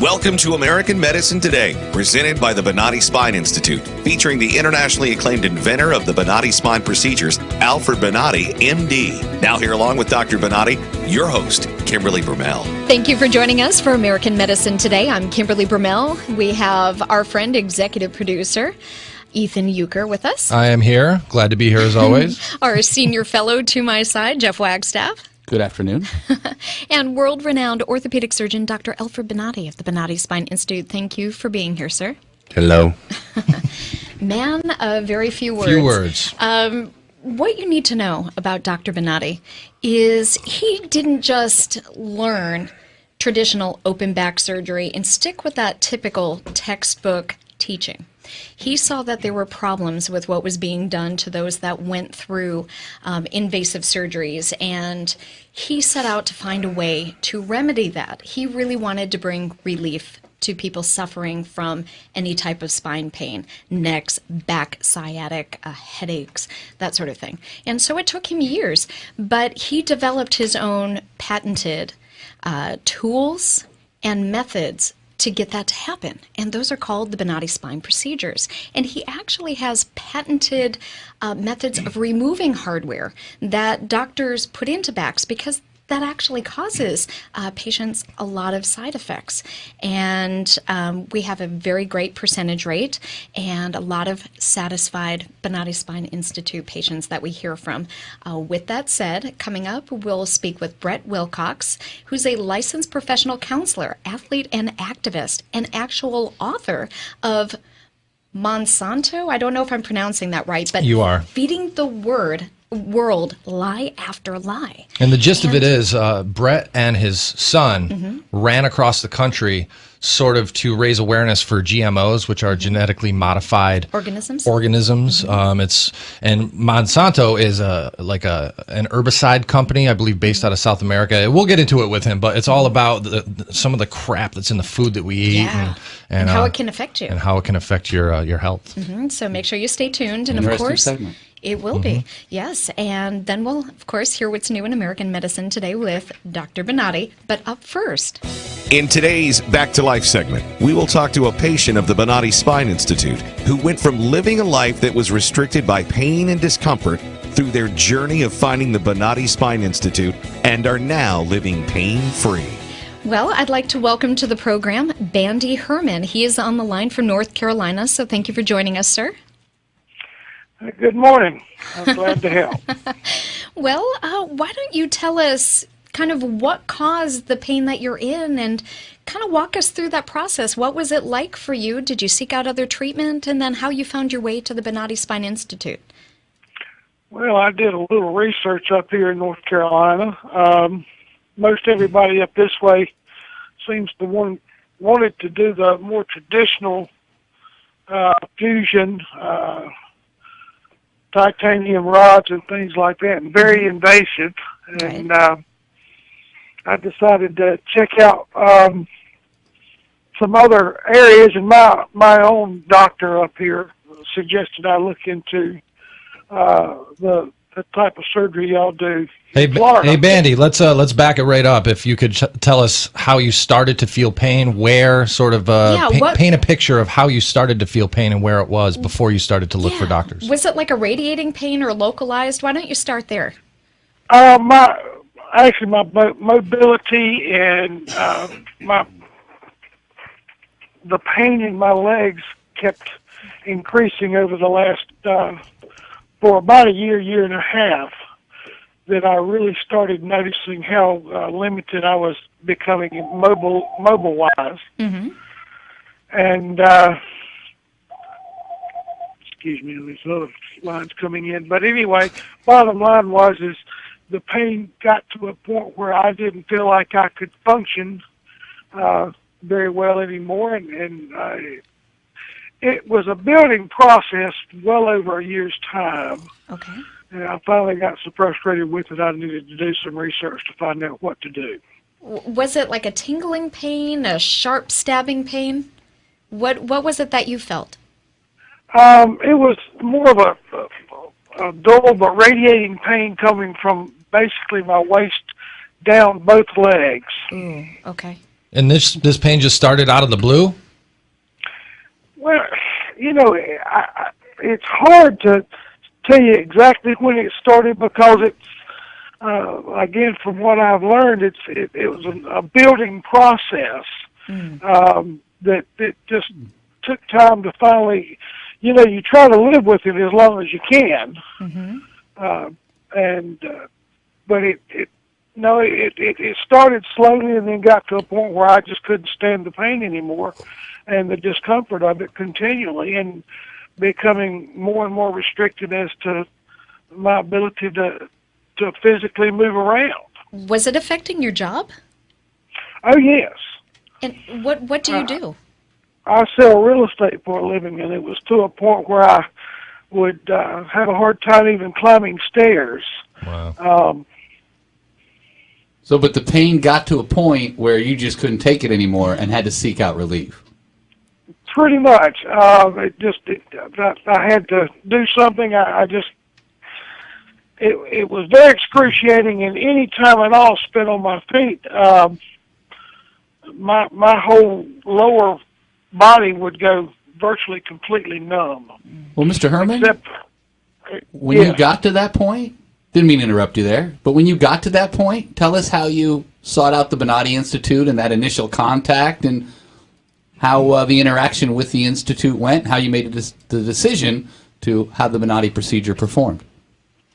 Welcome to American Medicine Today, presented by the Bonati Spine Institute, featuring the internationally acclaimed inventor of the Bonati spine procedures, Alfred Bonati, MD. Now here along with Dr. Bonati, your host, Kimberly Brumell. Thank you for joining us for American Medicine Today. I'm Kimberly Brumell. We have our friend, executive producer, Ethan Euchre with us. I am here. Glad to be here as always. Our senior fellow to my side, Jeff Wagstaff. Good afternoon. And world-renowned orthopedic surgeon, Dr. Alfred Bonati of the Bonati Spine Institute. Thank you for being here, sir. Hello. Man of very few words. Few words. What you need to know about Dr. Bonati is he didn't just learn traditional open back surgery and stick with that typical textbook teaching. He saw that there were problems with what was being done to those that went through invasive surgeries, and he set out to find a way to remedy that. He really wanted to bring relief to people suffering from any type of spine pain, necks, back, sciatic, headaches, that sort of thing. And so it took him years, but he developed his own patented tools and methods to get that to happen. And those are called the Bonati spine procedures. And he actually has patented methods of removing hardware that doctors put into backs because that actually causes patients a lot of side effects. And we have a very great percentage rate and a lot of satisfied Bonati Spine Institute patients that we hear from. With that said, coming up, we'll speak with Brett Wilcox, who's a licensed professional counselor, athlete, and activist, and actual author of Monsanto. I don't know if I'm pronouncing that right, but you are. Feeding the world lie after lie. And the gist of it is Brett and his son ran across the country sort of to raise awareness for GMOs, which are genetically modified organisms. And Monsanto is an herbicide company, I believe, based out of South America. We'll get into it with him, but it's all about some of the crap that's in the food that we eat and how it can affect you. And how it can affect your health. So make sure you stay tuned. And of Interesting course, segment. It will be, yes. And then we'll, of course, hear what's new in American medicine today with Dr. Bonati. But up first, In today's Back to Life segment, we will talk to a patient of the Bonati Spine Institute who went from living a life that was restricted by pain and discomfort through their journey of finding the Bonati Spine Institute and are now living pain-free. well, I'd like to welcome to the program Bandy Herman. He is on the line from North Carolina, so thank you for joining us, sir. Good morning. I'm glad to help. Well, why don't you tell us kind of what caused the pain that you're in and kind of walk us through that process. What was it like for you? Did you seek out other treatment? And then how you found your way to the Bonati Spine Institute? Well, I did a little research up here in North Carolina. Most everybody up this way seems to wanted to do the more traditional fusion, titanium rods and things like that, and very invasive. And I decided to check out some other areas, and my own doctor up here suggested I look into the type of surgery y'all do. Hey, Florida. hey, Bandy, let's back it right up. If you could tell us how you started to feel pain, where sort of paint a picture of how you started to feel pain and where it was before you started to look for doctors. Was it like a radiating pain or localized? Why don't you start there? My mobility and the pain in my legs kept increasing over the last for about a year and a half. That I really started noticing how limited I was becoming mobile-wise. Mm-hmm. And excuse me, there's other lines coming in. But anyway, bottom line is the pain got to a point where I didn't feel like I could function very well anymore, and it was a building process well over a year's time. Okay. And I finally got so frustrated with it, I needed to do some research to find out what to do. Was it like a tingling pain, a sharp stabbing pain? What was it that you felt? It was more of a dull but radiating pain coming from basically my waist down both legs. Ooh, okay. And this pain just started out of the blue? Well, it's hard to tell you exactly when it started because it's, again, from what I've learned, it was a building process that it just took time to finally, you try to live with it as long as you can. But it started slowly and then got to a point where I just couldn't stand the pain anymore and the discomfort of it continually, and becoming more and more restricted as to my ability to physically move around. Was it affecting your job? Oh, yes. And what do you do? I sell real estate for a living, and it was to a point where I would have a hard time even climbing stairs. Wow. But the pain got to a point where you just couldn't take it anymore and had to seek out relief. Pretty much. I had to do something. It was very excruciating, and any time at all spent on my feet, my whole lower body would go virtually completely numb. Well, Mr. Herman, when yes. you got to that point, didn't mean to interrupt you there, but when you got to that point, tell us how you sought out the Bonati Institute and that initial contact, and how the interaction with the Institute went, how you made the decision to have the Bonati procedure performed.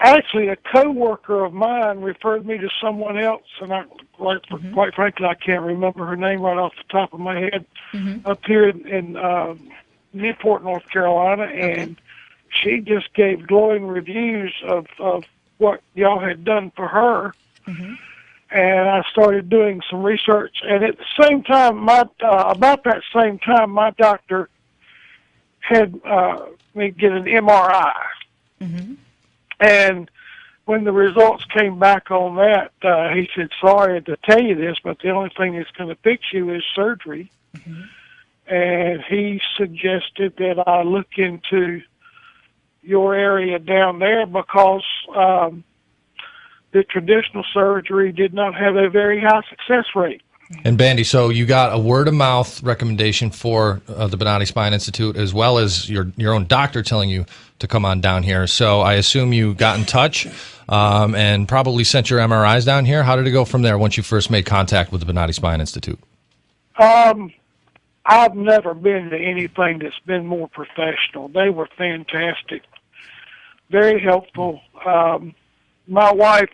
Actually, a coworker of mine referred me to someone else, and quite frankly, I can't remember her name right off the top of my head, up here in Newport, North Carolina, and she just gave glowing reviews of what y'all had done for her. And I started doing some research, and at the same time, about that same time, my doctor had me get an MRI. And when the results came back on that, he said, "Sorry to tell you this, but the only thing that's going to fix you is surgery." And he suggested that I look into your area down there because the traditional surgery did not have a very high success rate. And Bandy, so you got a word-of-mouth recommendation for the Bonati Spine Institute, as well as your own doctor telling you to come on down here. So I assume you got in touch and probably sent your MRIs down here. How did it go from there once you first made contact with the Bonati Spine Institute? I've never been to anything that's been more professional. They were fantastic, very helpful. My wife,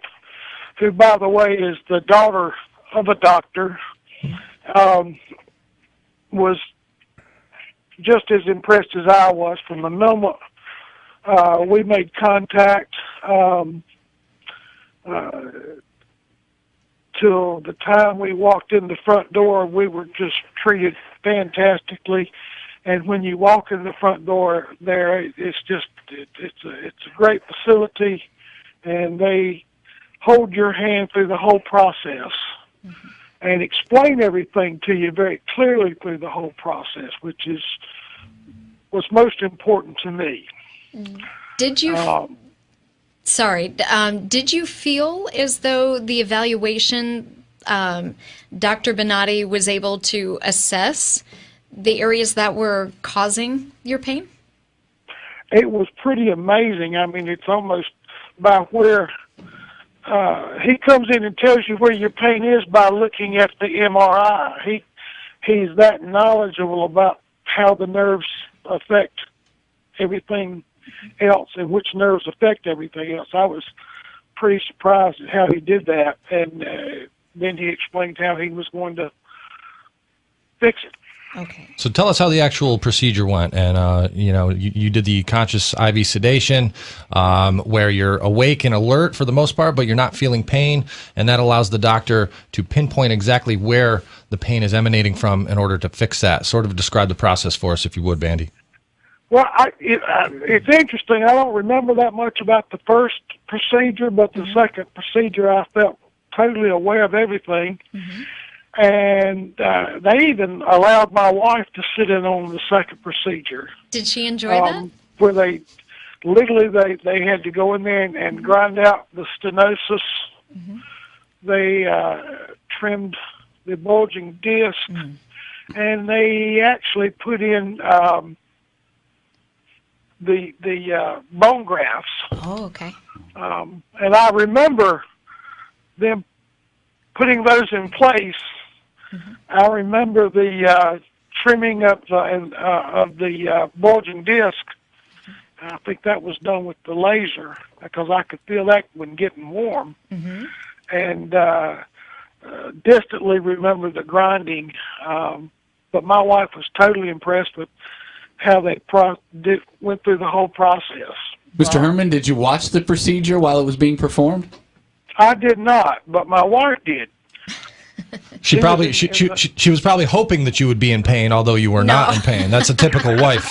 who, by the way, is the daughter of a doctor, was just as impressed as I was from the moment we made contact till the time we walked in the front door. We were just treated fantastically, and when you walk in the front door there, it's a great facility, and they hold your hand through the whole process and explain everything to you very clearly through the whole process, which is what's most important to me. Did you? Did you feel as though the evaluation, Dr. Bonati was able to assess the areas that were causing your pain? It was pretty amazing. I mean, it's almost by where he comes in and tells you where your pain is by looking at the MRI. He's that knowledgeable about how the nerves affect everything else and which nerves affect everything else. I was pretty surprised at how he did that, and then he explained how he was going to fix it. Okay. So tell us how the actual procedure went. And, you did the conscious IV sedation where you're awake and alert for the most part, but you're not feeling pain. And that allows the doctor to pinpoint exactly where the pain is emanating from in order to fix that. Sort of describe the process for us, if you would, Bandy. Well, it's interesting. I don't remember that much about the first procedure, but the second procedure I felt totally aware of everything. And they even allowed my wife to sit in on the second procedure. Did she enjoy that? Where they had to go in there and grind out the stenosis. They trimmed the bulging disc, and they actually put in the bone grafts. Oh, okay. And I remember them putting those in place. I remember the trimming of the bulging disc. I think that was done with the laser because I could feel that when getting warm. And distantly remember the grinding. But my wife was totally impressed with how they went through the whole process. Mr. Herman, did you watch the procedure while it was being performed? I did not, but my wife did. She was probably hoping that you would be in pain, although you were not in pain. That's a typical wife.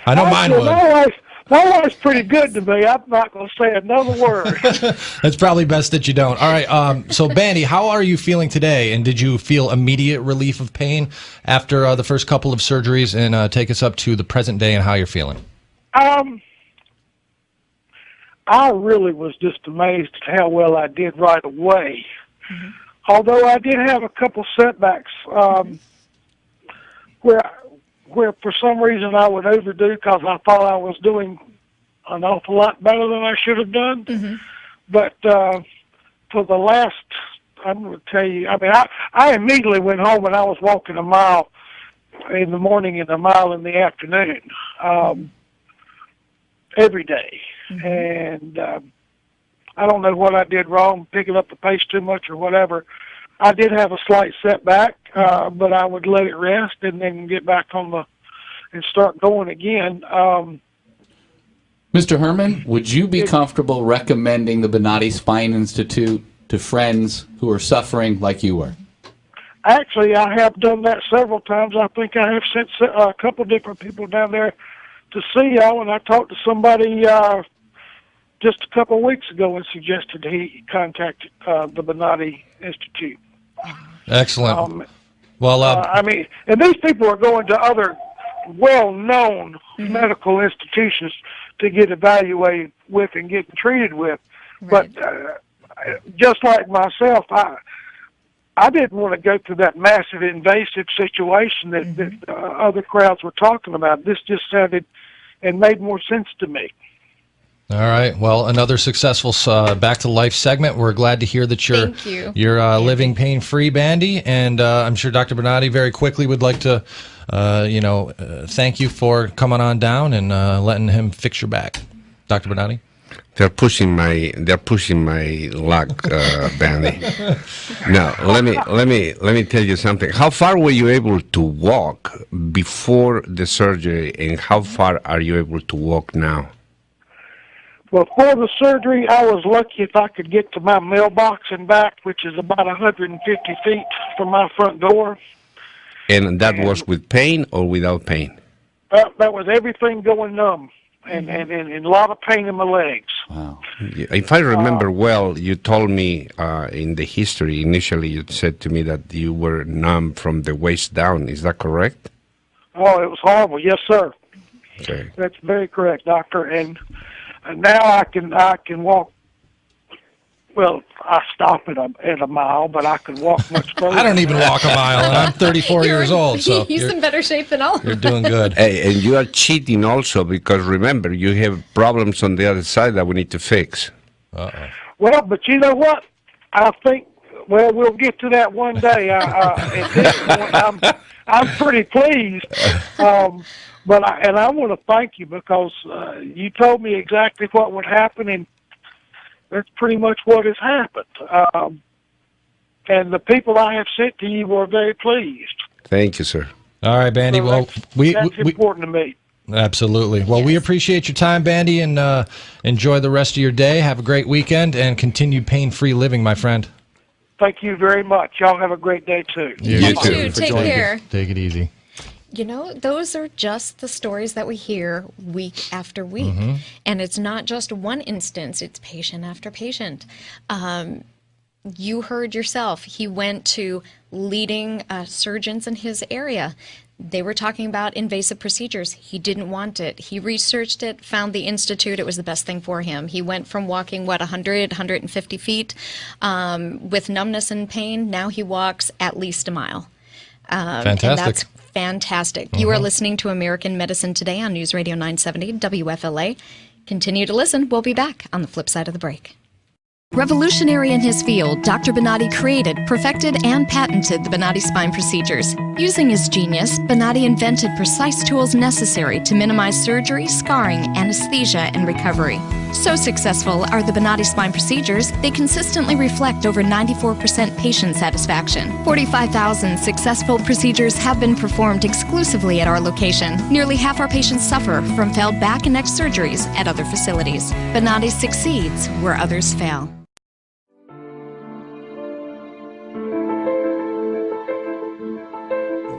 I know mine would. My wife's pretty good to me. I'm not going to say another word. It's probably best that you don't. All right. So, Bandy, how are you feeling today? And did you feel immediate relief of pain after the first couple of surgeries? And take us up to the present day and how you're feeling. I really was just amazed at how well I did right away. Although I did have a couple setbacks where for some reason I would overdo because I thought I was doing an awful lot better than I should have done. But for the last, I'm going to tell you, I mean, I immediately went home and I was walking a mile in the morning and a mile in the afternoon every day. And I don't know what I did wrong, picking up the pace too much or whatever. I did have a slight setback, but I would let it rest and then get back on and start going again. Mr. Herman, would you be comfortable recommending the Bonati Spine Institute to friends who are suffering like you were? Actually, I have done that several times. I think I have sent a couple different people down there to see y'all, and I talked to somebody just a couple of weeks ago and suggested he contacted the Bonati Institute. Excellent. Well, I mean, and these people are going to other well-known medical institutions to get evaluated with and get treated with. Right. But just like myself, I didn't want to go through that massive invasive situation that other crowds were talking about. This just sounded and made more sense to me. All right. Well, another successful Back to Life segment. We're glad to hear that you're living pain-free, Bandy. And I'm sure Dr. Bonati very quickly would like to, thank you for coming on down and letting him fix your back. Dr. Bonati? They're pushing my luck, Bandy. Now, let me tell you something. How far were you able to walk before the surgery, and how far are you able to walk now? Before the surgery, I was lucky if I could get to my mailbox and back, which is about 150 feet from my front door. And that was with pain or without pain? That was everything going numb and a lot of pain in my legs. Wow. If I remember well, you told me in the history, initially you said to me that you were numb from the waist down. Is that correct? Oh, it was horrible. Yes, sir. Okay. That's very correct, doctor. And now I can walk. Well, I stop at a mile, but I can walk much further. I don't even walk a mile, and I'm 34 years old. So he's in better shape than all of us. You're doing good. Hey, and you are cheating also because remember, you have problems on the other side that we need to fix. Uh-oh. Well, but you know what? I think. Well, we'll get to that one day. At this point, I'm pretty pleased. But I want to thank you because you told me exactly what would happen, and that's pretty much what has happened. And the people I have sent to you were very pleased. Thank you, sir. All right, Bandy. So well, that's important to me. Absolutely. Well, we appreciate your time, Bandy, and enjoy the rest of your day. Have a great weekend and continued pain-free living, my friend. Thank you very much. Y'all have a great day, too. You too. Take care. Take it easy. You know, those are just the stories that we hear week after week. And it's not just one instance, it's patient after patient. You heard yourself. He went to leading surgeons in his area. They were talking about invasive procedures. He didn't want it. He researched it, found the institute. It was the best thing for him. He went from walking, 150 feet with numbness and pain. Now he walks at least a mile. Fantastic. And that's fantastic. You are listening to American Medicine Today on News Radio 970 WFLA. Continue to listen. We'll be back on the flip side of the break. Revolutionary in his field, Dr. Bonatti created, perfected, and patented the Bonatti spine procedures. Using his genius, Bonatti invented precise tools necessary to minimize surgery, scarring, anesthesia, and recovery. So successful are the Bonatti spine procedures, they consistently reflect over 94% patient satisfaction. 45,000 successful procedures have been performed exclusively at our location. Nearly half our patients suffer from failed back and neck surgeries at other facilities. Bonatti succeeds where others fail.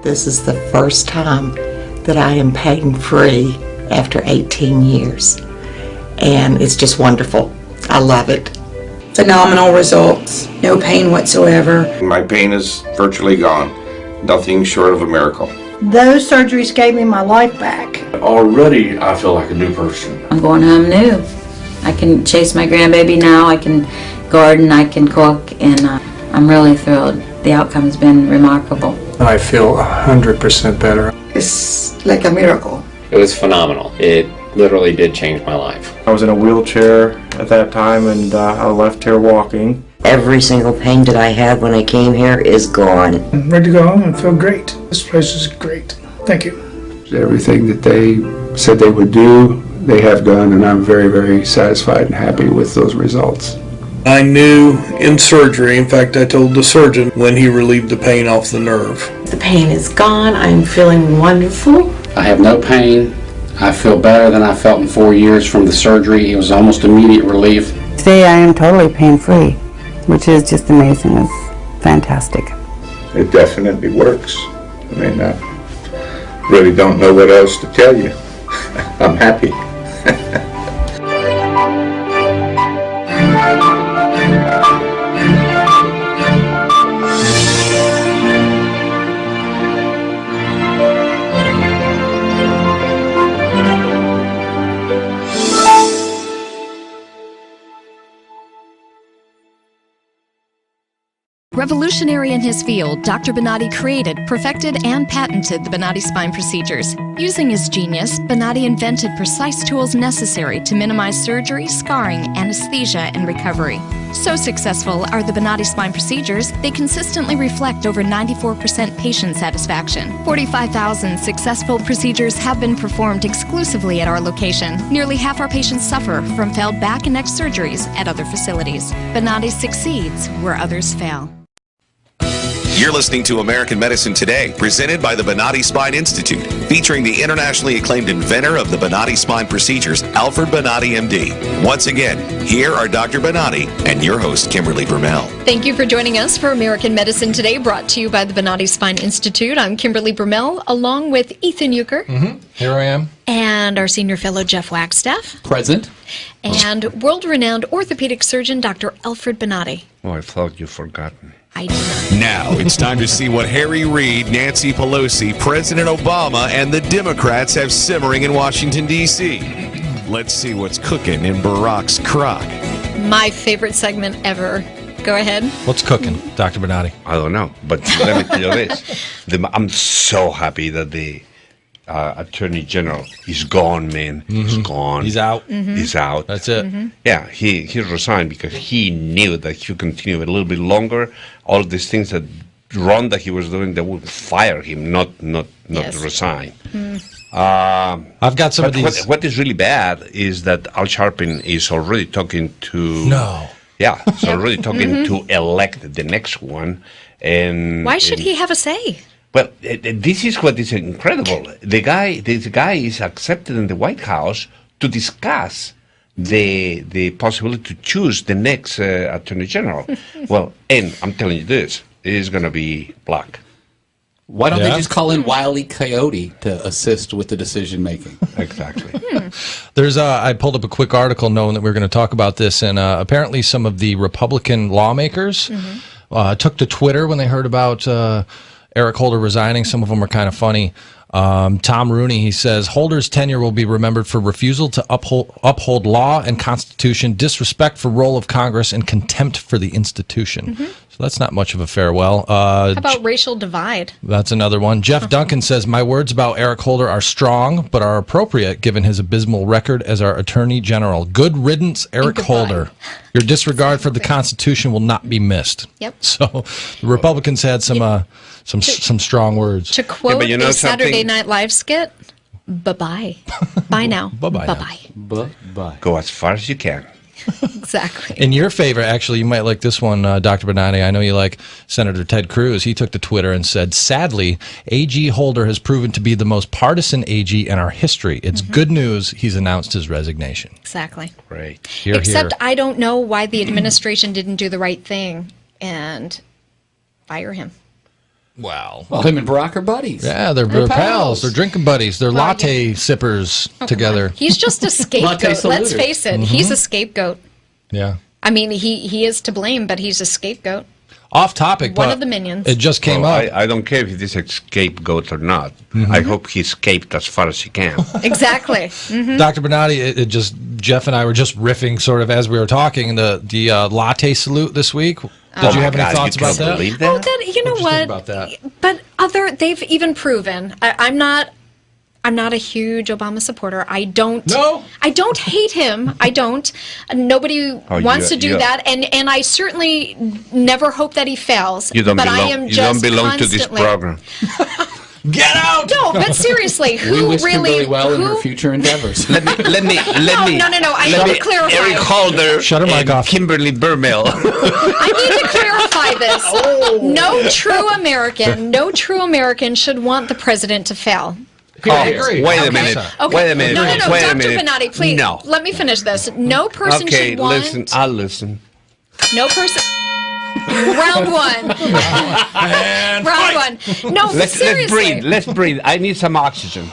This is the first time that I am pain-free after 18 years, and it's just wonderful. I love it. Phenomenal results, no pain whatsoever. My pain is virtually gone, nothing short of a miracle. Those surgeries gave me my life back. Already I feel like a new person. I'm going home new. I can chase my grandbaby now, I can garden, I can cook, and I'm really thrilled. The outcome has been remarkable. I feel 100% better. It's like a miracle. It was phenomenal. It literally did change my life. I was in a wheelchair at that time, and I left here walking. Every single pain that I had when I came here is gone. I'm ready to go home and feel great. This place is great. Thank you. Everything that they said they would do, they have done, and I'm very, very satisfied and happy with those results. I knew in surgery, in fact I told the surgeon when he relieved the pain off the nerve. The pain is gone. I'm feeling wonderful. I have no pain. I feel better than I felt in 4 years from the surgery. It was almost immediate relief. Today I am totally pain-free, which is just amazing. It's fantastic. It definitely works. I mean, I really don't know what else to tell you. I'm happy. Revolutionary in his field, Dr. Bonatti created, perfected, and patented the Bonatti spine procedures. Using his genius, Bonatti invented precise tools necessary to minimize surgery, scarring, anesthesia, and recovery. So successful are the Bonatti spine procedures, they consistently reflect over 94% patient satisfaction. 45,000 successful procedures have been performed exclusively at our location. Nearly half our patients suffer from failed back and neck surgeries at other facilities. Bonatti succeeds where others fail. You're listening to American Medicine Today, presented by the Bonatti Spine Institute, featuring the internationally acclaimed inventor of the Bonatti spine procedures, Alfred Bonatti, MD. Once again, here are Dr. Bonatti and your host, Kimberly Brumell. Thank you for joining us for American Medicine Today, brought to you by the Bonatti Spine Institute. I'm Kimberly Brumell, along with Ethan Euchre. Here I am. And our senior fellow, Jeff Wagstaff. Present. And world-renowned orthopedic surgeon, Dr. Alfred Bonatti. Oh, I thought you'd forgotten. I do not. Now it's time to see what Harry Reid, Nancy Pelosi, President Obama, and the Democrats have simmering in Washington, D.C. Let's see what's cooking in Barack's crock. My favorite segment ever. Go ahead. What's cooking, Dr. Bonatti? I don't know, but let me tell you this. I'm so happy that the Attorney General is gone, man. He's gone. He's out. He's out. That's it. Yeah, he resigned because he knew that he would continue a little bit longer. All of these things that wrong that he was doing, they would fire him, not resign. I've got some of these. What is really bad is that Al Sharpton is already talking to. No. Yeah, he's already talking to elect the next one. And why should he have a say? Well, this is what is incredible. This guy is accepted in the White House to discuss the possibility to choose the next Attorney General. Well, and I'm telling you this, it is going to be black. Why don't they just call in Wile E. Coyote to assist with the decision making? Exactly. There's I pulled up a quick article knowing that we were going to talk about this, and apparently some of the Republican lawmakers took to Twitter when they heard about Eric Holder resigning. Some of them are kind of funny. Tom Rooney, he says, Holder's tenure will be remembered for refusal to uphold law and Constitution, disrespect for role of Congress, and contempt for the institution. So that's not much of a farewell. How about racial divide? That's another one. Jeff Duncan says, my words about Eric Holder are strong, but are appropriate given his abysmal record as our Attorney General. Good riddance, Eric Holder. Your disregard for the Constitution will not be missed. Yep. So the Republicans had some strong words. To quote a Saturday Night Live skit, bye-bye. Bye now. Bye-bye. Bye-bye. Bye-bye. Go as far as you can. Exactly. In your favor, actually, you might like this one, Dr. Bonatti. I know you like Senator Ted Cruz. He took to Twitter and said, sadly, A.G. Holder has proven to be the most partisan AG in our history. It's good news he's announced his resignation. Exactly. Right. Except I don't know why the administration didn't do the right thing and fire him. Wow. Well, him and Barack are buddies. Yeah, they're pals. They're drinking buddies. They're latte sippers together. He's just a scapegoat. Let's face it. He's a scapegoat. Yeah. I mean, he is to blame, but he's a scapegoat. Off topic, One but of the minions. it just came up. I don't care if this is a scapegoat or not. I hope he escaped as far as he can. Exactly. Dr. Bonatti, Jeff and I were just riffing sort of as we were talking, the latte salute this week. Did you have any thoughts about that? Oh, that, you know what? About that? But they've even proven. I'm not a huge Obama supporter. I don't hate him. I don't. Nobody wants to do that, and I certainly never hope that he fails. You don't but belong. I am You just don't belong to this constantly- program. Get out! No, but seriously, We who wish really? Kimberly well in her who? future endeavors. Let me. No. I need to clarify. Eric Holder. Shut her mic off. Kimberly Burmel. I need to clarify this. No true American should want the president to fail. I agree. Wait a minute. Okay. Wait a minute. No, Wait a Dr. minute. Bonatti, please. No. Let me finish this. No person Okay, should want. listen. I'll listen. No person. Round one. Round one. No, Let's seriously. Let's breathe. I need some oxygen.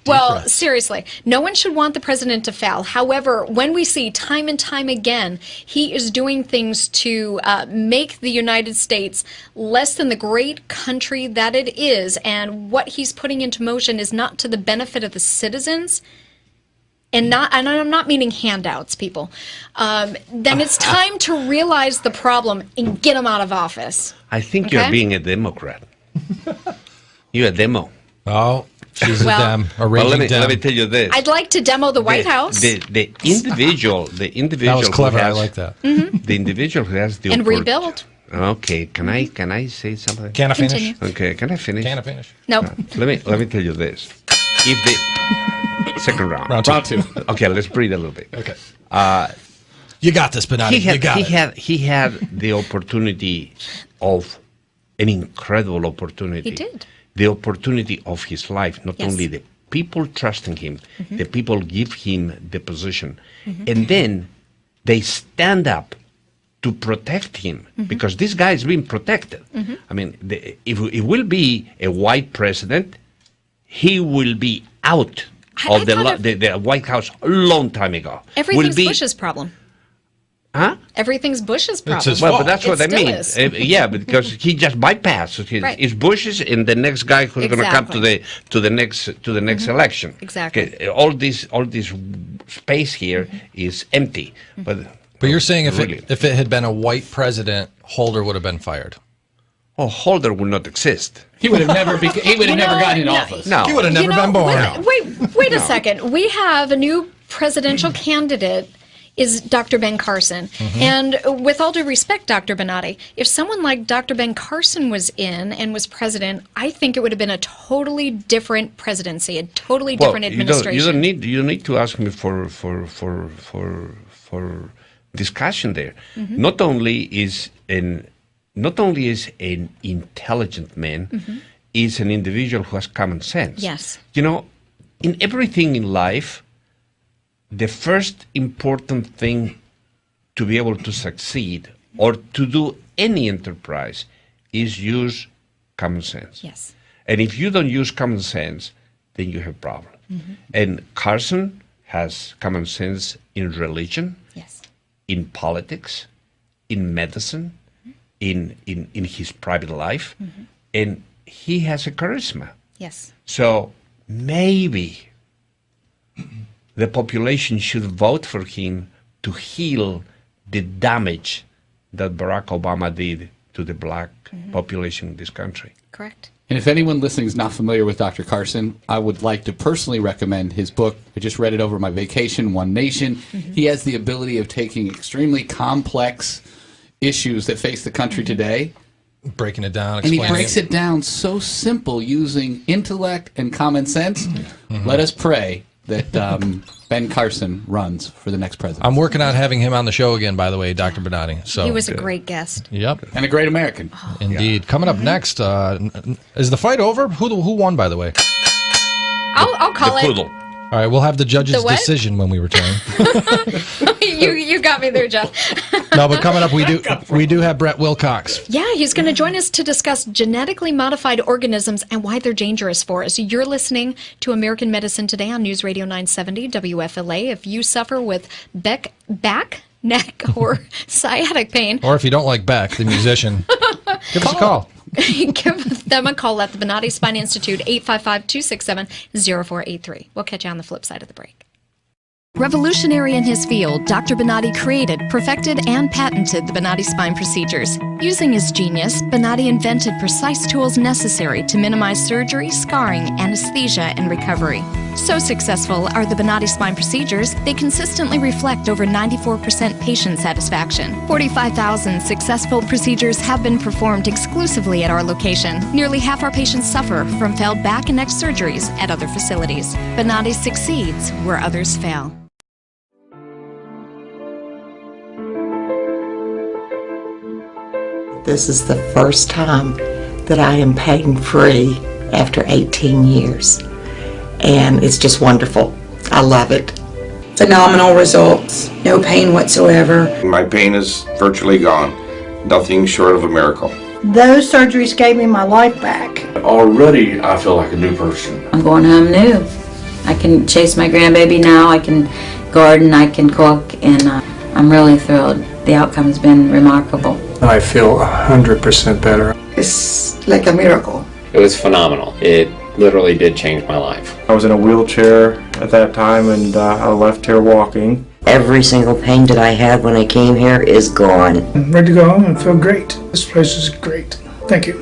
Well, seriously, no one should want the president to fail. However, when we see time and time again, he is doing things to make the United States less than the great country that it is, and what he's putting into motion is not to the benefit of the citizens, and I'm not meaning handouts, people, then it's time to realize the problem and get him out of office. I think Okay? you're being a Democrat. You're a demo. Oh, she's Well- a dem. A Well, raging dem. let me tell you this. I'd like to demo the White House. The individual That was clever. who I has, like that. the individual who has the And oppor- rebuild. Okay, can I say something? Can I finish? Continue. Okay, can I finish? Can I finish? No. Let me tell you this. If the second round. Round two. Okay, let's breathe a little bit. Okay. You got this, Bonatti. You got it. He had the opportunity of an incredible opportunity. He did. The opportunity of his life, not Yes. only the people trusting him, the people give him the position, and then they stand up to protect him because this guy is being protected. I mean, if it will be a white president, he will be out of the White House a long time ago. Everything's Bush's problem. Huh? Everything's Bush's problem. his Well, fault. but that's what I It still mean. is. Yeah, because he just bypassed. Right. It's Bush's and the next guy who's going to come to the next election. Exactly. Okay, all this space here is empty. But you're saying if really, it had been a white president, Holder would have been fired. oh, Holder will not exist. He would have never gotten in office. No, He would have never been born. Wait a second. We have a new presidential candidate is Dr. Ben Carson. And with all due respect, Dr. Bonatti, if someone like Dr. Ben Carson was in and was president, I think it would have been a totally different presidency, a totally different administration. You don't need to ask me for discussion there. Not only is an intelligent man, is an individual who has common sense. Yes. You know, in everything in life, the first important thing to be able to succeed or to do any enterprise is use common sense. Yes. And if you don't use common sense, then you have problems. And Carson has common sense in religion, yes, in politics, in medicine, in his private life, and he has a charisma. yes. So maybe the population should vote for him to heal the damage that Barack Obama did to the black population in this country. Correct. And if anyone listening is not familiar with Dr. Carson, I would like to personally recommend his book. I just read it over my vacation, One Nation. He has the ability of taking extremely complex issues that face the country today, breaking it down, and he explaining breaks it down so simple using intellect and common sense. Let us pray that Ben Carson runs for the next president. I'm working on having him on the show again, by the way, Dr. Bonatti. So He was a great guest. Yep. And a great American. Indeed. Coming up next, is the fight over? Who won, by the way? I'll call it. Poodle. All right, we'll have the judge's The what? decision when we return. you got me there, Jeff. No, but coming up, we do have Brett Wilcox. Yeah, he's going to join us to discuss genetically modified organisms and why they're dangerous for us. You're listening to American Medicine Today on News Radio 970 WFLA. If you suffer with back, neck, or sciatic pain, Or if you don't like Beck, the musician, give us a call. give them a call at the Bonatti Spine Institute, 855-267-0483. We'll catch you on the flip side of the break. Revolutionary in his field, Dr. Bonatti created, perfected, and patented the Bonatti spine procedures. Using his genius, Bonatti invented precise tools necessary to minimize surgery, scarring, anesthesia, and recovery. So successful are the Bonatti spine procedures, they consistently reflect over 94% patient satisfaction. 45,000 successful procedures have been performed exclusively at our location. Nearly half our patients suffer from failed back and neck surgeries at other facilities. Bonatti succeeds where others fail. This is the first time that I am pain-free after 18 years. And it's just wonderful. I love it. Phenomenal results. No pain whatsoever. My pain is virtually gone. Nothing short of a miracle. Those surgeries gave me my life back. Already, I feel like a new person. I'm going home new. I can chase my grandbaby now. I can garden. I can cook, and I'm really thrilled. The outcome has been remarkable. I feel 100% better. It's like a miracle. It was phenomenal. It literally did change my life. I was in a wheelchair at that time, and I left here walking. Every single pain that I had when I came here is gone. I'm ready to go home and feel great. This place is great. Thank you.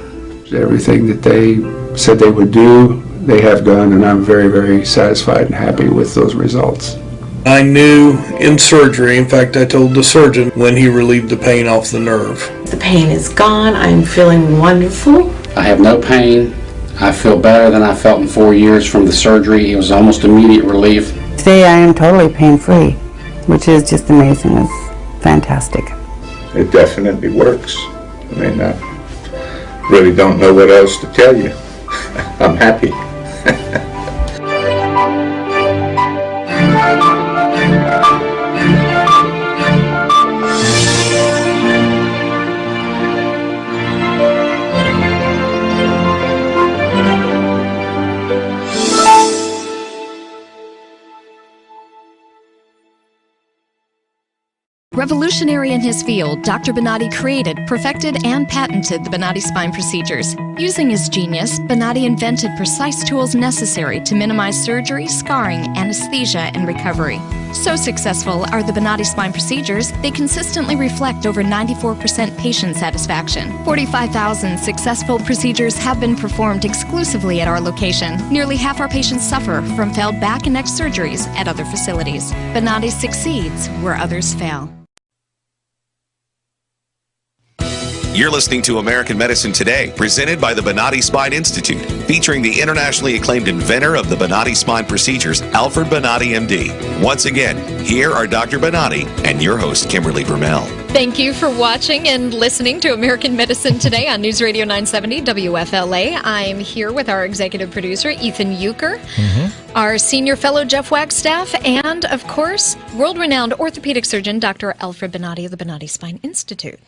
Everything that they said they would do, they have done, and I'm very, very satisfied and happy with those results. I knew in surgery, in fact, I told the surgeon when he relieved the pain off the nerve. The pain is gone. I'm feeling wonderful. I have no pain. I feel better than I felt in 4 years from the surgery. It was almost immediate relief. Today I am totally pain-free, which is just amazing. It's fantastic. It definitely works. I mean, I really don't know what else to tell you. I'm happy. Revolutionary in his field, Dr. Bonatti created, perfected, and patented the Bonatti spine procedures. Using his genius, Bonatti invented precise tools necessary to minimize surgery, scarring, anesthesia, and recovery. So successful are the Bonatti spine procedures, they consistently reflect over 94% patient satisfaction. 45,000 successful procedures have been performed exclusively at our location. Nearly half our patients suffer from failed back and neck surgeries at other facilities. Bonatti succeeds where others fail. You're listening to American Medicine Today, presented by the Bonatti Spine Institute, featuring the internationally acclaimed inventor of the Bonatti spine procedures, Alfred Bonatti, MD. Once again, here are Dr. Bonatti and your host, Kimberly Vermel. Thank you for watching and listening to American Medicine Today on News Radio 970 WFLA. I'm here with our executive producer, Ethan Euchre, our senior fellow, Jeff Wagstaff, and, of course, world-renowned orthopedic surgeon, Dr. Alfred Bonatti of the Bonatti Spine Institute.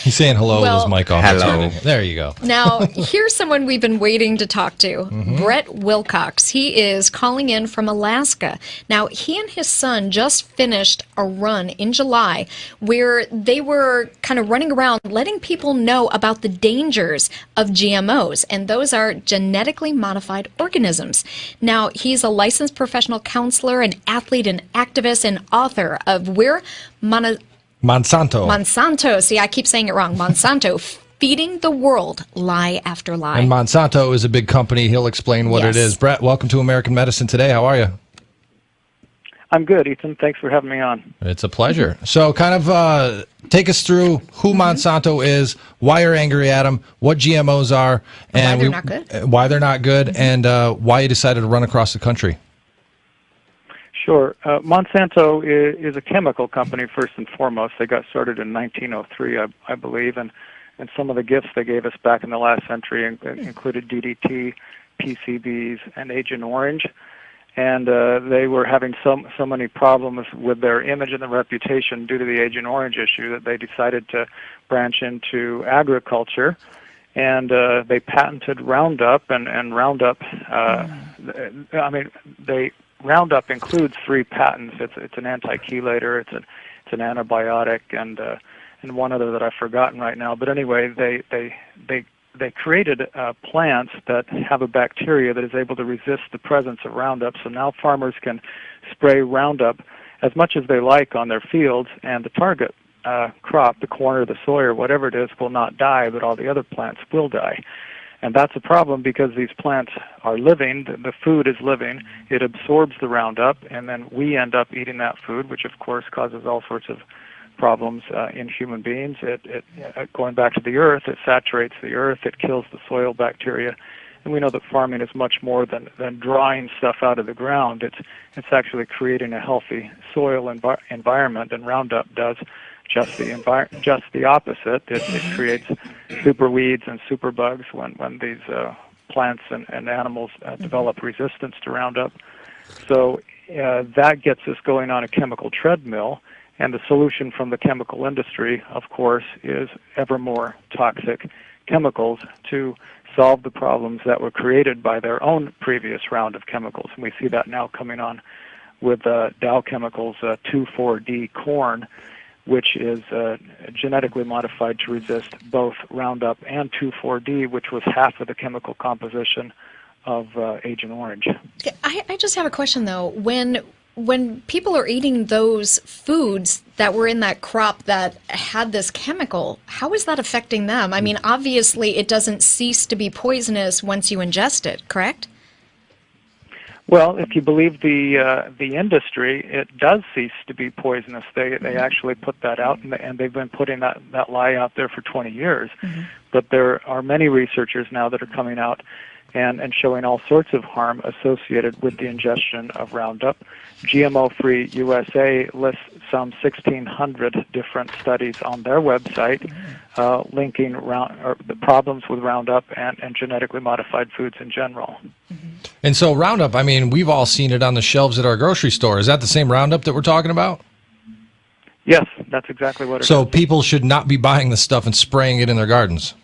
He's saying hello with his mic off. Hello. There you go. Now, here's someone we've been waiting to talk to, Brett Wilcox. He is calling in from Alaska. Now, he and his son just finished a run in July where they were kind of running around letting people know about the dangers of GMOs, and those are genetically modified organisms. Now, he's a licensed professional counselor, an athlete, an activist, and author of Monsanto. See, I keep saying it wrong. Monsanto, feeding the world lie after lie. And Monsanto is a big company. He'll explain what it is. Brett, welcome to American Medicine Today. How are you? I'm good, Ethan. Thanks for having me on. It's a pleasure. So kind of take us through who Monsanto is, why you're angry at them, what GMOs are, and why they're not good, and why you decided to run across the country. Sure. Monsanto is a chemical company, first and foremost. They got started in 1903, I believe, and some of the gifts they gave us back in the last century included DDT, PCBs, and Agent Orange. And they were having so many problems with their image and their reputation due to the Agent Orange issue that they decided to branch into agriculture. And they patented Roundup, and Roundup, Roundup includes 3 patents. It's an anti-chelator, it's an antibiotic, and one other that I've forgotten right now. But anyway, they created plants that have a bacteria that is able to resist the presence of Roundup. So now farmers can spray Roundup as much as they like on their fields, and the target crop, the corn or the soy or whatever it is, will not die, but all the other plants will die. And that's a problem because these plants are living, the food is living, it absorbs the Roundup, and then we end up eating that food, which of course causes all sorts of problems in human beings. Going back to the earth, it saturates the earth, it kills the soil bacteria, and we know that farming is much more than drawing stuff out of the ground. It's actually creating a healthy soil environment, and Roundup does just the opposite. It creates super weeds and super bugs when these plants and animals develop resistance to Roundup. So that gets us going on a chemical treadmill, and the solution from the chemical industry, of course, is ever more toxic chemicals to solve the problems that were created by their own previous round of chemicals. And we see that now coming on with Dow Chemicals 2,4-D corn, which is genetically modified to resist both Roundup and 2,4-D, which was half of the chemical composition of Agent Orange. I just have a question, though. When people are eating those foods that were in that crop that had this chemical, how is that affecting them? I mean, obviously it doesn't cease to be poisonous once you ingest it, correct? Well, if you believe the industry, it does cease to be poisonous. They actually put that out, and they've been putting that lie out there for 20 years. Mm-hmm. But there are many researchers now that are coming out and showing all sorts of harm associated with the ingestion of Roundup. GMO-Free USA lists some 1,600 different studies on their website linking the problems with Roundup and genetically modified foods in general. And so Roundup, I mean, we've all seen it on the shelves at our grocery store. Is that the same Roundup that we're talking about? Yes, that's exactly what it is. So people should not be buying this stuff and spraying it in their gardens.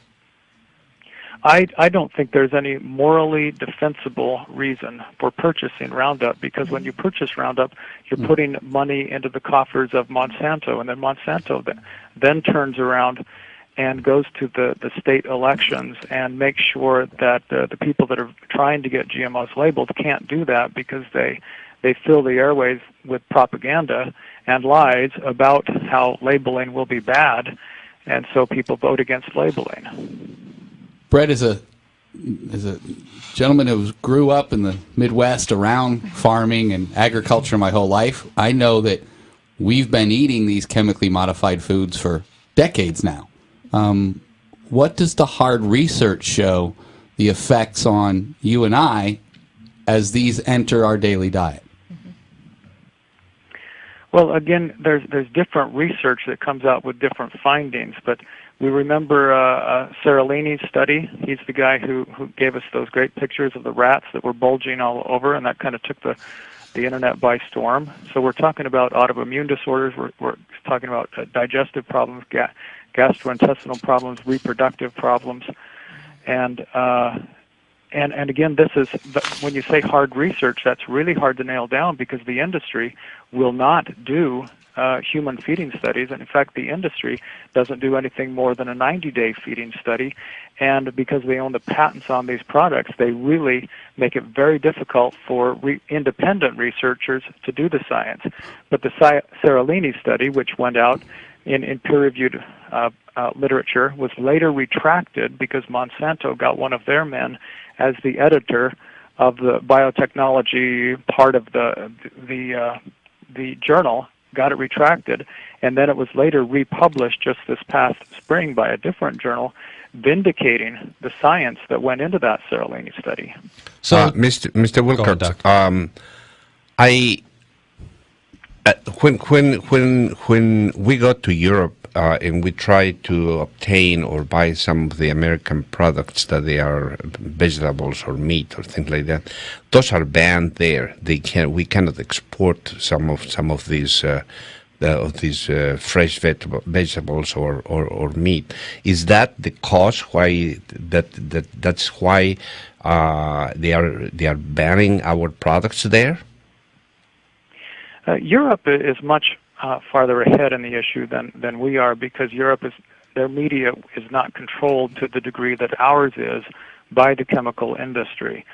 I don't think there's any morally defensible reason for purchasing Roundup, because when you purchase Roundup, you're putting money into the coffers of Monsanto, and then Monsanto then turns around and goes to the state elections and makes sure that the people that are trying to get GMOs labeled can't do that, because they fill the airways with propaganda and lies about how labeling will be bad, and so people vote against labeling. Brett is a gentleman who grew up in the Midwest around farming and agriculture my whole life. I know that we've been eating these chemically modified foods for decades now. What does the hard research show the effects on you and I as these enter our daily diet? Well, again, there's different research that comes out with different findings, but we remember Seralini's study. He's the guy who gave us those great pictures of the rats that were bulging all over, and that kind of took the the internet by storm. So we're talking about autoimmune disorders. We're talking about digestive problems, gastrointestinal problems, reproductive problems, and again, this is when you say hard research, that's really hard to nail down because the industry will not do human feeding studies, and in fact, the industry doesn't do anything more than a 90-day feeding study. And because they own the patents on these products, they really make it very difficult for independent researchers to do the science. But the Seralini study, which went out in peer-reviewed literature, was later retracted because Monsanto got one of their men as the editor of the biotechnology part of the journal, got it retracted, and then it was later republished just this past spring by a different journal, vindicating the science that went into that Seralini study. So, Mr. Wilcox, when we go to Europe and we try to obtain or buy some of the American products that they are vegetables or meat or things like that, those are banned there. We cannot export some of these fresh vegetables or meat. Is that the cause why that's why they are banning our products there? Europe is much farther ahead in the issue than we are because their media is not controlled to the degree that ours is by the chemical industry.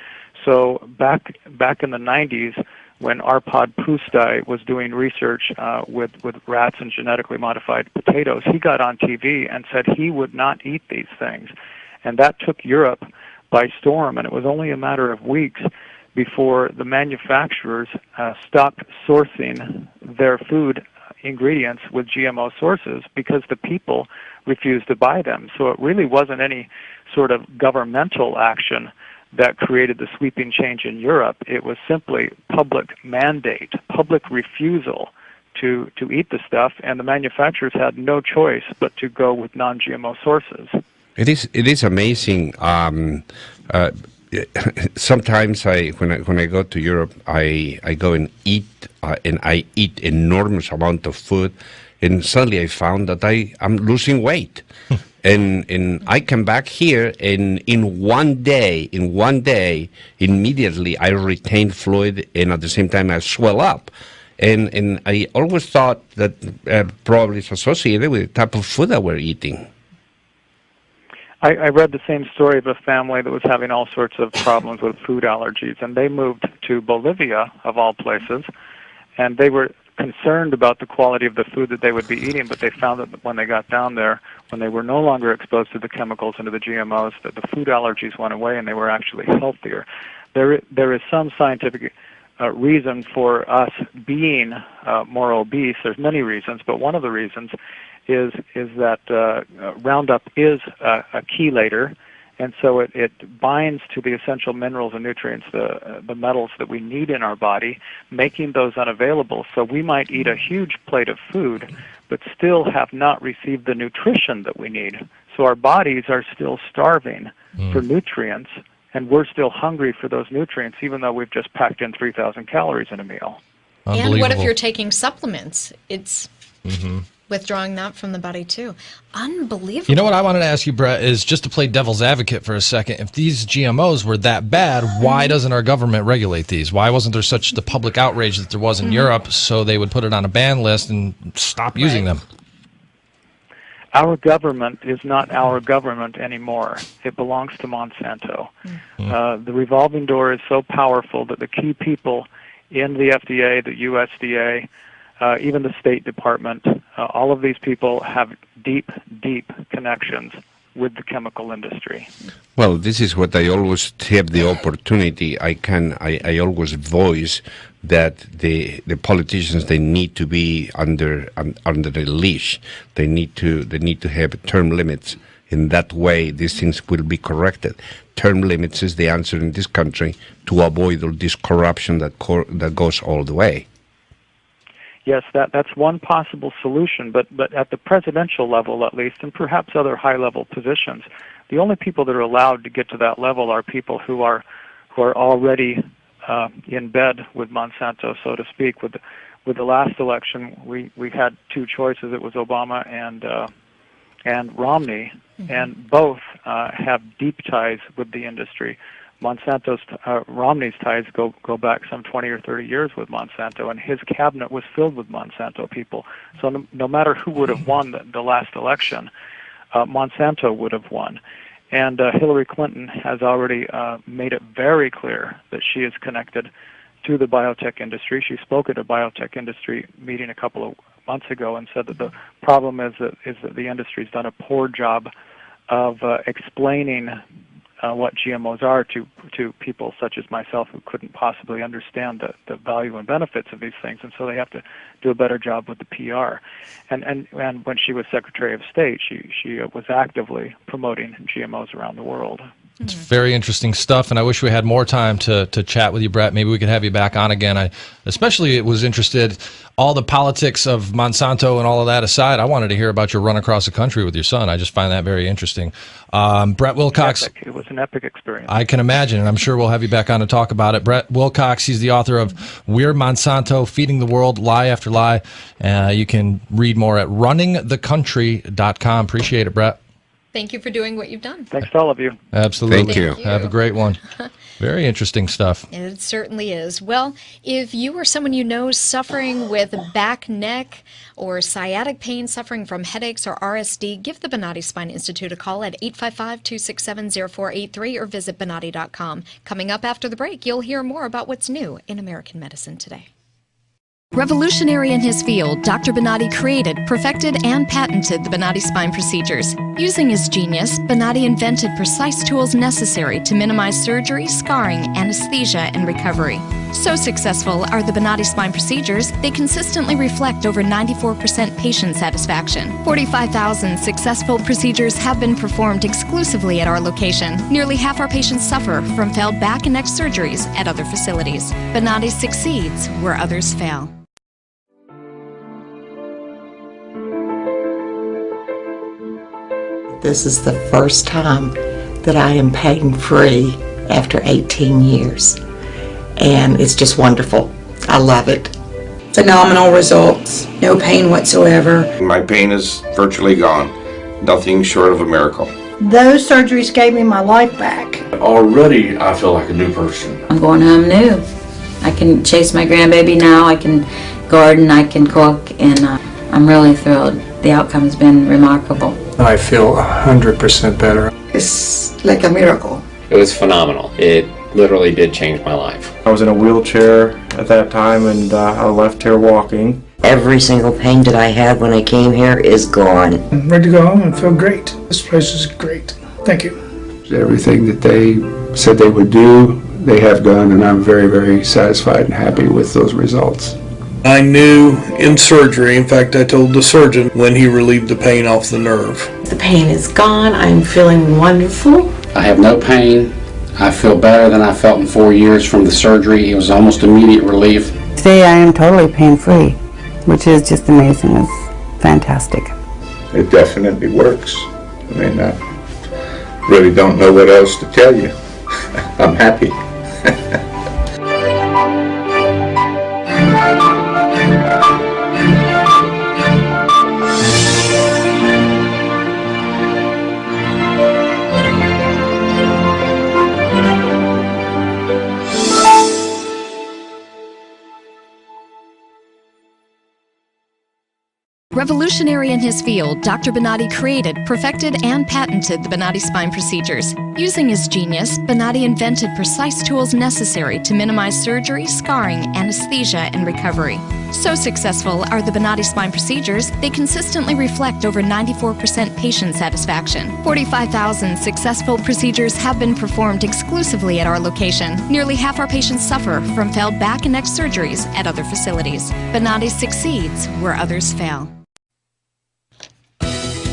So back in the 90s, when Arpad Pusztai was doing research with rats and genetically modified potatoes, he got on TV and said he would not eat these things. And that took Europe by storm, and it was only a matter of weeks before the manufacturers stopped sourcing their food ingredients with GMO sources because the people refused to buy them. So it really wasn't any sort of governmental action that created the sweeping change in Europe. It was simply public mandate, public refusal to eat the stuff, and the manufacturers had no choice but to go with non-GMO sources. It is amazing. Sometimes when I go to Europe, I go and eat, and I eat enormous amount of food, and suddenly I found that I'm losing weight, and I come back here, and in one day, immediately I retain fluid, and at the same time I swell up, and I always thought that probably it's associated with the type of food that we're eating. I read the same story of a family that was having all sorts of problems with food allergies, and they moved to Bolivia, of all places, and they were concerned about the quality of the food that they would be eating, but they found that when they got down there, when they were no longer exposed to the chemicals and to the GMOs, that the food allergies went away and they were actually healthier. There is some scientific reason for us being more obese. There's many reasons, but one of the reasons is that Roundup is a chelator, and so it binds to the essential minerals and nutrients, the metals that we need in our body, making those unavailable. So we might eat a huge plate of food, but still have not received the nutrition that we need. So our bodies are still starving for nutrients, and we're still hungry for those nutrients, even though we've just packed in 3,000 calories in a meal. And what if you're taking supplements? It's withdrawing that from the body too. Unbelievable. You know what I wanted to ask you, Brett, is just to play devil's advocate for a second. If these GMOs were that bad, why doesn't our government regulate these? Why wasn't there such the public outrage that there was in Europe so they would put it on a ban list and stop using them? Our government is not our government anymore. It belongs to Monsanto. The revolving door is so powerful that the key people in the FDA, the USDA, even the State Department, all of these people have deep, deep connections with the chemical industry. Well, this is what I always have the opportunity. I always voice that the politicians, they need to be under the leash. They need to have term limits. In that way, these things will be corrected. Term limits is the answer in this country to avoid all this corruption that goes all the way. Yes, that's one possible solution, but at the presidential level at least, and perhaps other high-level positions, the only people that are allowed to get to that level are people who are already in bed with Monsanto, so to speak. With the last election, we had two choices. It was Obama and Romney, and both have deep ties with the industry. Romney's ties go back some 20 or 30 years with Monsanto, and his cabinet was filled with Monsanto people. So no matter who would have won the last election, Monsanto would have won. And Hillary Clinton has already made it very clear that she is connected to the biotech industry. She spoke at a biotech industry meeting a couple of months ago and said that the problem is that the industry's done a poor job of explaining what GMOs are to people such as myself who couldn't possibly understand the value and benefits of these things, and so they have to do a better job with the PR. And when she was Secretary of State, she was actively promoting GMOs around the world. It's very interesting stuff, and I wish we had more time to chat with you, Brett. Maybe we could have you back on again. I especially was interested, all the politics of Monsanto and all of that aside, I wanted to hear about your run across the country with your son. I just find that very interesting. Brett Wilcox. It was an epic experience. I can imagine, and I'm sure we'll have you back on to talk about it. Brett Wilcox, he's the author of We're Monsanto, Feeding the World, Lie After Lie. You can read more at runningthecountry.com. Appreciate it, Brett. Thank you for doing what you've done. Thanks to all of you. Absolutely. Thank you. Have a great one. Very interesting stuff. It certainly is. Well, if you or someone you know suffering with back, neck, or sciatic pain, suffering from headaches or RSD, give the Bonati Spine Institute a call at 855-267-0483 or visit Bonati.com. Coming up after the break, you'll hear more about what's new in American medicine today. Revolutionary in his field, Dr. Bonati created, perfected, and patented the Bonati spine procedures. Using his genius, Bonati invented precise tools necessary to minimize surgery, scarring, anesthesia, and recovery. So successful are the Bonati spine procedures, they consistently reflect over 94% patient satisfaction. 45,000 successful procedures have been performed exclusively at our location. Nearly half our patients suffer from failed back and neck surgeries at other facilities. Bonati succeeds where others fail. This is the first time that I am pain-free after 18 years. And it's just wonderful. I love it. Phenomenal results. No pain whatsoever. My pain is virtually gone. Nothing short of a miracle. Those surgeries gave me my life back. Already, I feel like a new person. I'm going home new. I can chase my grandbaby now. I can garden. I can cook. And I'm really thrilled. The outcome has been remarkable. I feel 100% better. It's like a miracle. It was phenomenal. It literally did change my life. I was in a wheelchair at that time, and I left here walking. Every single pain that I had when I came here is gone. I'm ready to go home and feel great. This place is great. Thank you. Everything that they said they would do, they have done, and I'm very, very satisfied and happy with those results. I knew in surgery, in fact I told the surgeon when he relieved the pain off the nerve. The pain is gone. I'm feeling wonderful. I have no pain. I feel better than I felt in 4 years from the surgery. It was almost immediate relief. Today I am totally pain-free, which is just amazing. It's fantastic. It definitely works. I mean, I really don't know what else to tell you. I'm happy. Revolutionary in his field, Dr. Bonati created, perfected, and patented the Bonati spine procedures. Using his genius, Bonati invented precise tools necessary to minimize surgery, scarring, anesthesia, and recovery. So successful are the Bonati spine procedures, they consistently reflect over 94% patient satisfaction. 45,000 successful procedures have been performed exclusively at our location. Nearly half our patients suffer from failed back and neck surgeries at other facilities. Bonati succeeds where others fail.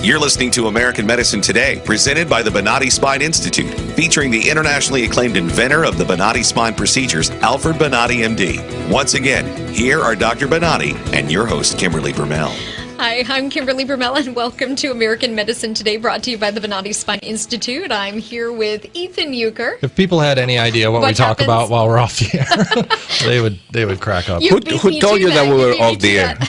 You're listening to American Medicine Today, presented by the Bonati Spine Institute, featuring the internationally acclaimed inventor of the Bonati spine procedures, Alfred Bonati, MD. Once again, here are Dr. Bonati and your host, Kimberly Bermel. Hi, I'm Kimberly Bermella, and welcome to American Medicine Today, brought to you by the Bonati Spine Institute. I'm here with Ethan Euchre. If people had any idea what we talk about while we're off the air, they would crack up. Who told you that we were off the air?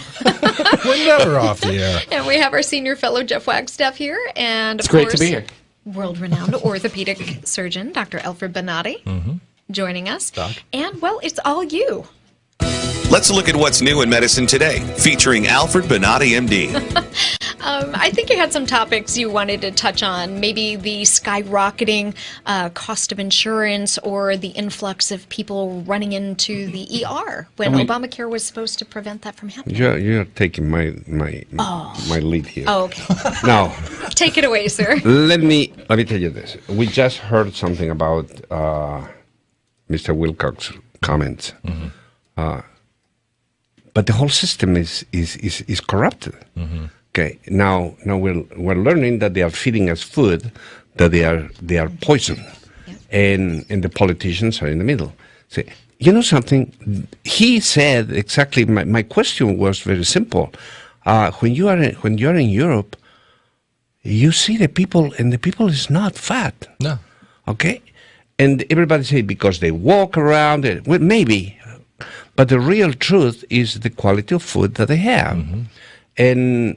We're never off the air. And we have our senior fellow, Jeff Wagstaff, here. And, It's great to be here. World-renowned orthopedic surgeon, Dr. Alfred Bonati, joining us. Doc. And, well, it's all you. Let's look at what's new in medicine today, featuring Alfred Bonati, MD. I think you had some topics you wanted to touch on, maybe the skyrocketing cost of insurance or the influx of people running into the ER when Obamacare was supposed to prevent that from happening. You're taking my lead here. Oh, okay. Now, take it away, sir. let me tell you this. We just heard something about Mr. Wilcox's comments. But the whole system is corrupted. Okay. Now we're learning that they are feeding us food, that they are poison, and the politicians are in the middle. So, you know something? He said exactly. My question was very simple. When you're in Europe, you see the people, and the people is not fat. No. Okay. And everybody say because they walk around. Well, maybe. But the real truth is the quality of food that they have. And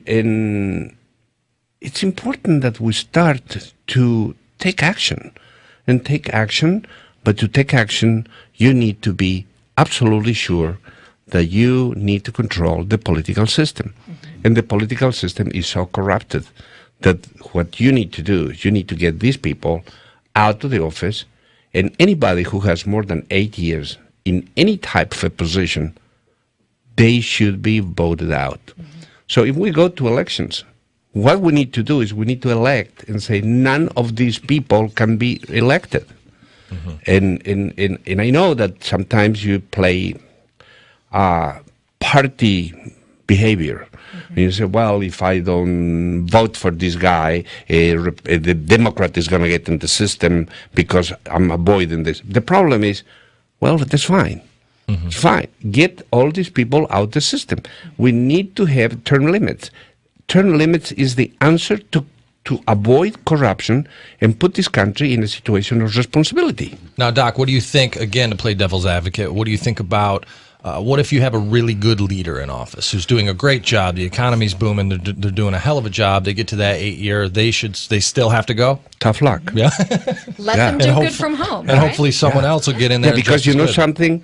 it's important that we start to take action. And take action, but to take action, you need to be absolutely sure that you need to control the political system. And the political system is so corrupted that what you need to do is you need to get these people out of the office, and anybody who has more than 8 years in any type of a position, they should be voted out. So if we go to elections, what we need to do is we need to elect and say none of these people can be elected. And I know that sometimes you play party behavior. You say, well, if I don't vote for this guy, the Democrat is going to get in the system because I'm avoiding this. The problem is, well, that's fine. It's fine. Get all these people out the system. We need to have term limits. Term limits is the answer to avoid corruption and put this country in a situation of responsibility. Now, Doc, what do you think, again, to play devil's advocate, what do you think about what if you have a really good leader in office who's doing a great job, the economy's booming, they're doing a hell of a job, they get to that 8 year, they still have to go? Tough luck. Yeah. Let them do good from home. And hopefully someone else will get in there. Yeah, because you know something?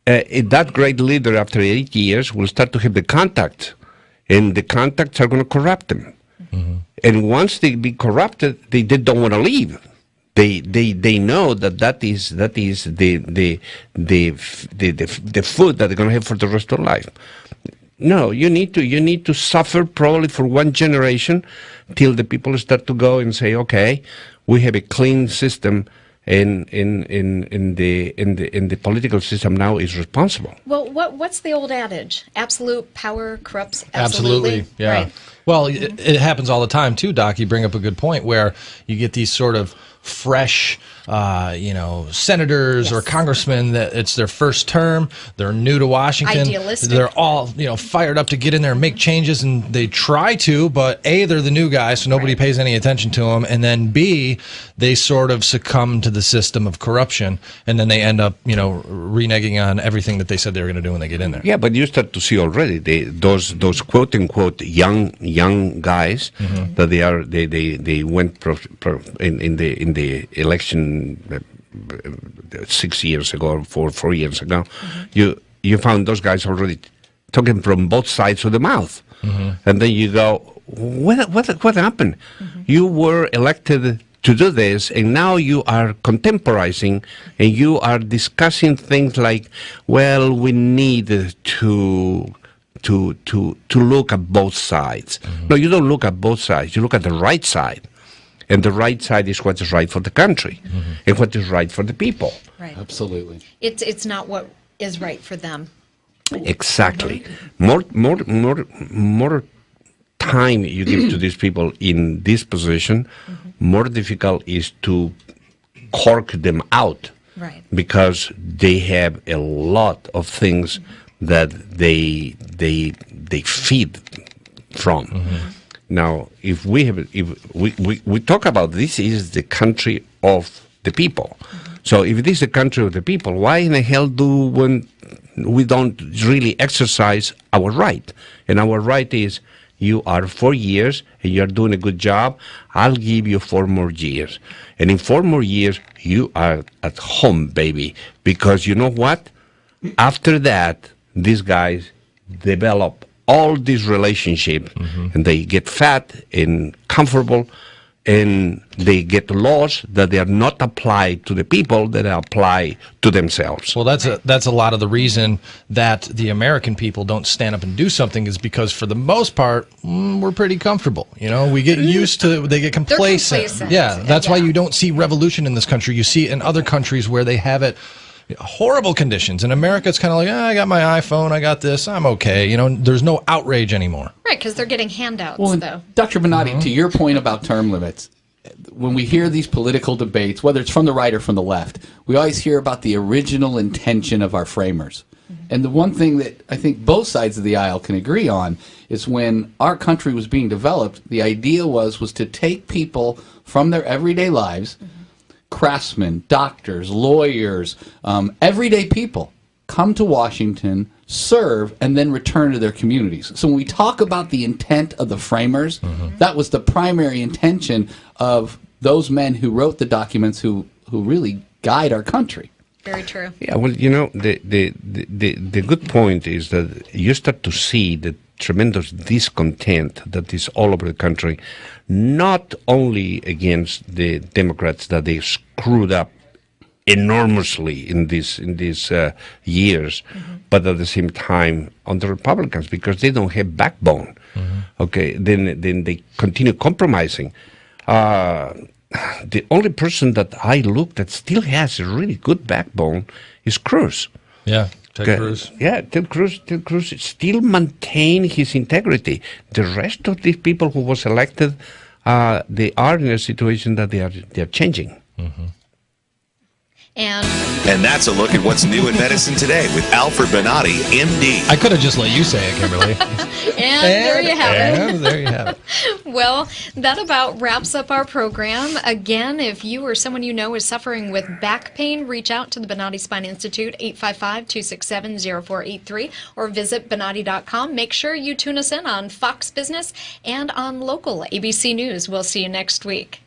That great leader, after 8 years, will start to have the contacts, and the contacts are going to corrupt them. And once they be corrupted, they don't want to leave. They know that is the food that they're going to have for the rest of their life. No, you need to suffer probably for one generation till the people start to go and say, okay, we have a clean system. In the political system now is responsible. Well, what's the old adage? Absolute power corrupts absolutely. Yeah. Right. Well, it happens all the time too, Doc. You bring up a good point where you get these sort of fresh, senators or congressmen that it's their first term. They're new to Washington. Idealistic. They're all, fired up to get in there and make changes, and they try to, but A, they're the new guys, so nobody pays any attention to them, and then B, they sort of succumb to the system of corruption, and then they end up, reneging on everything that they said they were going to do when they get in there. Yeah, but you start to see already those quote unquote young guys that they went in the election 6 years ago or 4 years ago. You found those guys already talking from both sides of the mouth, and then you go, what happened? You were elected to do this, and now you are contemporizing, and you are discussing things like, well, we need to look at both sides. No, you don't look at both sides. You look at the right side. And the right side is what is right for the country and what is right for the people. Right. Absolutely. It's not what is right for them. Exactly. More time you give to these people in this position, more difficult is to cork them out. Right. Because they have a lot of things that they feed from. Now, if we talk about this is the country of the people. So if it is the country of the people, why in the hell when we don't really exercise our right? And our right is, you are 4 years and you're doing a good job, I'll give you 4 more years. And in 4 more years, you are at home, baby. Because you know what? After that, these guys develop all this relationship, and they get fat and comfortable, and they get laws that they are not applied to the people, that are applied to themselves. Well, that's a lot of the reason that the American people don't stand up and do something, is because for the most part, we're pretty comfortable. You know, we get used to, they get complacent. Yeah, that's why you don't see revolution in this country. You see it in other countries where they have it. Horrible conditions. In America, it's kind of like, I got my iPhone, I got this, I'm okay. You know, there's no outrage anymore. Right, because they're getting handouts, Well, though. Dr. Bonatti, to your point about term limits, when we hear these political debates, whether it's from the right or from the left, we always hear about the original intention of our framers. And the one thing that I think both sides of the aisle can agree on is when our country was being developed, the idea was to take people from their everyday lives, craftsmen, doctors, lawyers, everyday people, come to Washington, serve, and then return to their communities. So when we talk about the intent of the framers, that was the primary intention of those men who wrote the documents who really guide our country. Very true. Yeah, well, you know, the good point is that you start to see the tremendous discontent that is all over the country, not only against the Democrats that they screwed up enormously in these years, but at the same time on the Republicans, because they don't have backbone. Okay, then they continue compromising. The only person that I look that still has a really good backbone is Cruz. Yeah. Ted Cruz. Yeah, Ted Cruz still maintain his integrity. The rest of these people who was elected, they are in a situation that they are changing. And that's a look at what's new in medicine today with Alfred Bonatti, MD. I could have just let you say it, Kimberly. And there you have it. And there you have it. Well, that about wraps up our program. Again, if you or someone you know is suffering with back pain, reach out to the Bonatti Spine Institute, 855-267-0483, or visit Bonatti.com. Make sure you tune us in on Fox Business and on local ABC News. We'll see you next week.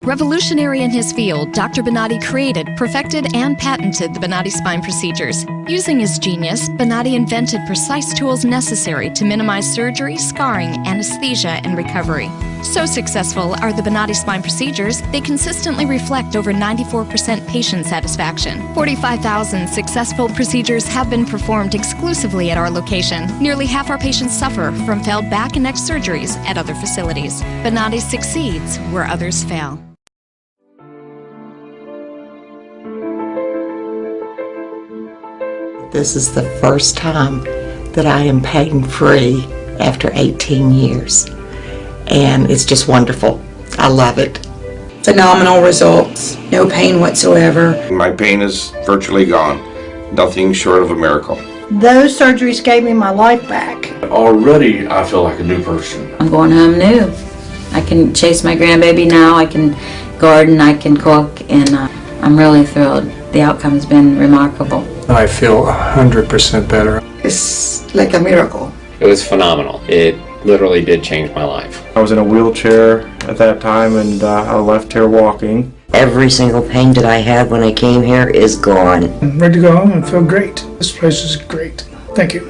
Revolutionary in his field, Dr. Bonatti created, perfected, and patented the Bonatti spine procedures. Using his genius, Bonatti invented precise tools necessary to minimize surgery, scarring, anesthesia, and recovery. So successful are the Bonatti spine procedures, they consistently reflect over 94% patient satisfaction. 45,000 successful procedures have been performed exclusively at our location. Nearly half our patients suffer from failed back and neck surgeries at other facilities. Bonatti succeeds where others fail. This is the first time that I am pain-free after 18 years. And it's just wonderful. I love it. Phenomenal results. No pain whatsoever. My pain is virtually gone. Nothing short of a miracle. Those surgeries gave me my life back. Already, I feel like a new person. I'm going home new. I can chase my grandbaby now. I can garden. I can cook. And I'm really thrilled. The outcome's been remarkable. I feel 100% better. It's like a miracle. It was phenomenal. It literally did change my life. I was in a wheelchair at that time, and I left here walking. Every single pain that I had when I came here is gone. I'm ready to go home and feel great. This place is great. Thank you.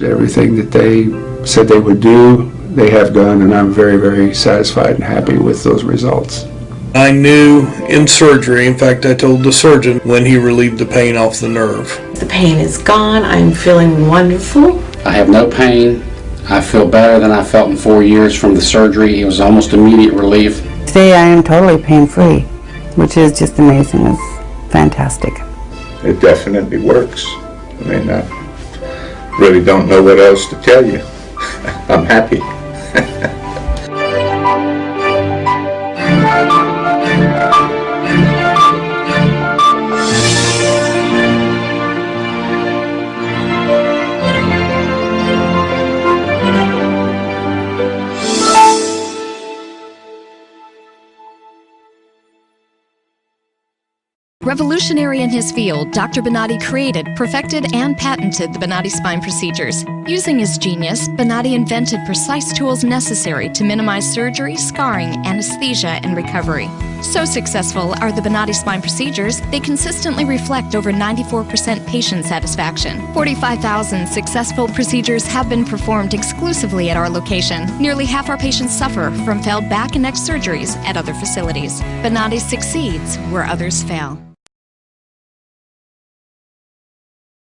Everything that they said they would do, they have done, and I'm very, very satisfied and happy with those results. I knew in surgery, in fact I told the surgeon when he relieved the pain off the nerve. The pain is gone. I'm feeling wonderful. I have no pain. I feel better than I felt in 4 years from the surgery. It was almost immediate relief. Today I am totally pain-free, which is just amazing. It's fantastic. It definitely works. I mean, I really don't know what else to tell you. I'm happy. Revolutionary in his field, Dr. Bonati created, perfected, and patented the Bonati spine procedures. Using his genius, Bonati invented precise tools necessary to minimize surgery, scarring, anesthesia, and recovery. So successful are the Bonati spine procedures, they consistently reflect over 94% patient satisfaction. 45,000 successful procedures have been performed exclusively at our location. Nearly half our patients suffer from failed back and neck surgeries at other facilities. Bonati succeeds where others fail.